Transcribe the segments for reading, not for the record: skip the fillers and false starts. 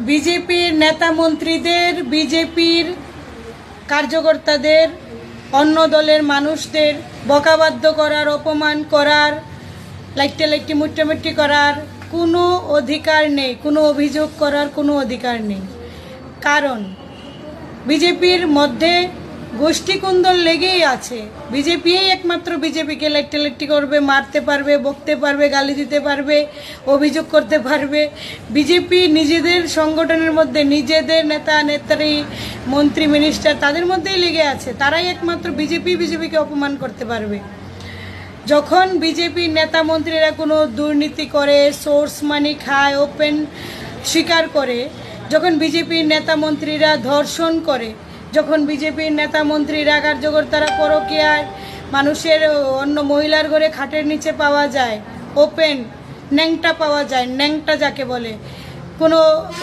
বিজেপির নেতা মন্ত্রীদের, বিজেপির কার্যকর্তাদের, অন্য দলের মানুষদের বকাবাদ্য করার, অপমান করার, লাইট্টি মুট্টামুট্টি করার কোনো অধিকার নেই, কোনো অভিযোগ করার কোনো অধিকার নেই। কারণ বিজেপির মধ্যে গোষ্ঠীকুন্দল লেগেই আছে। বিজেপি একমাত্র বিজেপিকে লাইট্টি করবে, মারতে পারবে, বকতে পারবে, গালি দিতে পারবে, অভিযোগ করতে পারবে। বিজেপি নিজেদের সংগঠনের মধ্যে, নিজেদের নেতা নেত্রী, মন্ত্রী মিনিস্টার তাদের মধ্যেই লেগে আছে। তারাই একমাত্র বিজেপিকে অপমান করতে পারবে। যখন বিজেপির নেতা মন্ত্রীরা কোনো দুর্নীতি করে, সোর্স মানি খায়, ওপেন স্বীকার করে, যখন বিজেপির নেতা মন্ত্রীরা ধর্ষণ করে, যখন বিজেপির নেতা মন্ত্রীরা কার্যকর্তারা পরকীয়ায় মানুষের অন্য মহিলার ঘরে খাটের নিচে পাওয়া যায়, ওপেন ন্যাংটা পাওয়া যায়, ন্যাংটা যাকে বলে, কোনো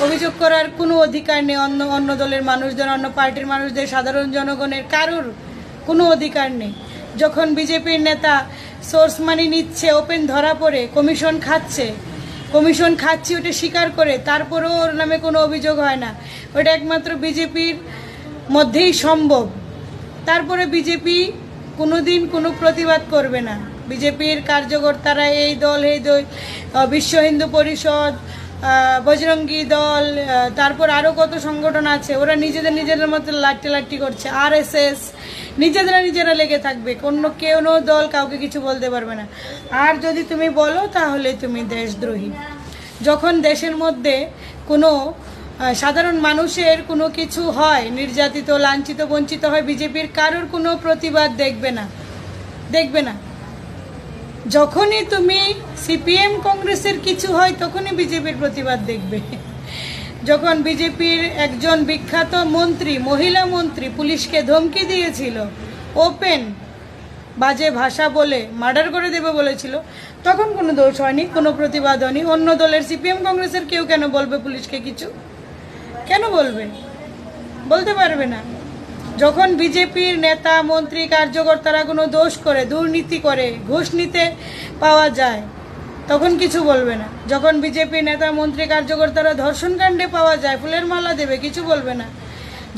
অভিযোগ করার কোনো অধিকার নেই। অন্য দলের মানুষদের, অন্য পার্টির মানুষদের, সাধারণ জনগণের কারোর কোনো অধিকার নেই। যখন বিজেপির নেতা সোর্স মানি নিচ্ছে, ওপেন ধরা পড়ে, কমিশন খাচ্ছে ওটা স্বীকার করে, তারপরেও ওর নামে কোনো অভিযোগ হয় না, ওটা একমাত্র বিজেপির মধ্যেই সম্ভব। তারপরে বিজেপি কোনোদিন কোনো প্রতিবাদ করবে না। বিজেপির কার্যকর্তারা এই দল বিশ্ব হিন্দু পরিষদ, বজরঙ্গী দল, তারপর আরও কত সংগঠন আছে, ওরা নিজেদের মতো লাট্টি করছে। RSS নিজেরা লেগে থাকবে, কেউ দল কাউকে কিছু বলতে পারবে না। আর যদি তুমি বলো তাহলে তুমি দেশদ্রোহী। যখন দেশের মধ্যে কোনো সাধারণ মানুষের কোনো কিছু হয়, নির্যাতিত, লাঞ্ছিত, বঞ্চিত হয়, বিজেপির কারোর কোনো প্রতিবাদ দেখবে না। যখনই তুমি CPM কংগ্রেসের কিছু হয় তখনই বিজেপির প্রতিবাদ দেখবে। যখন বিজেপির একজন বিখ্যাত মন্ত্রী, মহিলা মন্ত্রী, পুলিশকে ধমকি দিয়েছিল, ওপেন বাজে ভাষা বলে মার্ডার করে দেবে বলেছিল, তখন কোনো দোষ হয়নি, কোনো প্রতিবাদ হয়নি। অন্য দলের CPM কংগ্রেসের কেউ কেন বলবে পুলিশকে কিছু? কেন বলতে পারবে না। যখন বিজেপির নেতা মন্ত্রী কার্যকর্তারা কোনো দোষ করে, দুর্নীতি করে, ঘুষ নিতে পাওয়া যায়, তখন কিছু বলবে না। যখন বিজেপির নেতা মন্ত্রী কার্যকর্তারা ধর্ষণকাণ্ডে পাওয়া যায়, ফুলের মালা দেবে, কিছু বলবে না।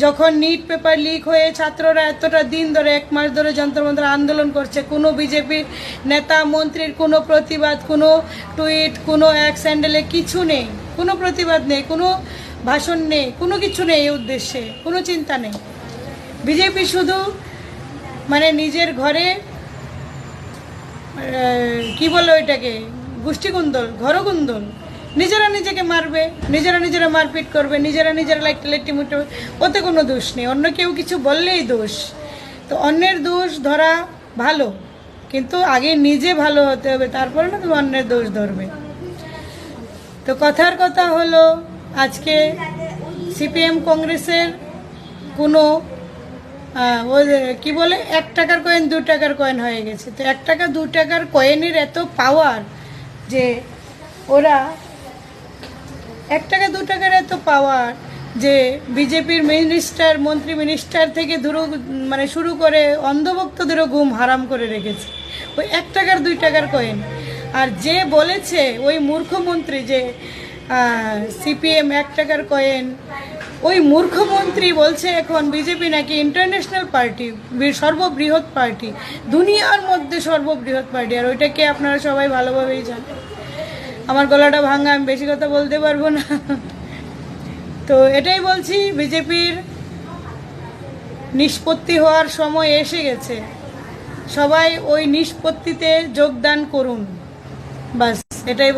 যখন নিট পেপার লিক হয়ে ছাত্ররা এতটা দিন ধরে, 1 মাস ধরে যন্ত্রমন্ত্র আন্দোলন করছে, কোনো বিজেপির নেতা মন্ত্রীর কোনো প্রতিবাদ, কোনো টুইট, কোনো এক স্যান্ডেলে কিছু নেই, কোনো প্রতিবাদ নেই, কোনো ভাষণ নেই, কোনো কিছু নেই, এই উদ্দেশ্যে কোনো চিন্তা নেই। বিজেপি শুধু নিজের ঘরে কি বলে ওইটাকে, গোষ্ঠীকুন্দল, ঘরকুন্দল, নিজেরা নিজেকে মারবে, নিজেরা মারপিট করবে, নিজেরা লাইট্টি মুট্টি, ওতে কোনো দোষ নেই। অন্য কেউ কিছু বললেই দোষ। তো অন্যের দোষ ধরা ভালো, কিন্তু আগে নিজে ভালো হতে হবে, তারপরে না তুমি অন্যের দোষ ধরবে। তো কথার কথা হলো, আজকে CPM কংগ্রেসের কোনো কি বলে 1 টাকার কয়েন 2 টাকার কয়েন হয়ে গেছে। তো 1 টাকা 2 টাকার কয়েনের এত পাওয়ার যে ওরা 1 টাকা 2 টাকার এত পাওয়ার যে বিজেপির মিনিস্টার, মন্ত্রী মিনিস্টার থেকে শুরু করে অন্ধভক্তদেরও ঘুম হারাম করে রেখেছে ওই 1 টাকার 2 টাকার কয়েন। আর যে বলেছে ওই মূর্খমন্ত্রী যে CPM 1 টাকার কয়েন, ওই মূর্খমন্ত্রী বলছে এখন বিজেপি নাকি ইন্টারন্যাশনাল পার্টি, সর্ববৃহৎ পার্টি, দুনিয়ার মধ্যে সর্ববৃহৎ পার্টি। আর ওইটাকে আপনারা সবাই ভালোভাবেই জানেন। আমার গলাটা ভাঙা, আমি বেশি কথা বলতে পারবো না। তো এটাই বলছি, বিজেপির নিষ্পত্তি হওয়ার সময় এসে গেছে। সবাই ওই নিষ্পত্তিতে যোগদান করুন, বাস এটাই।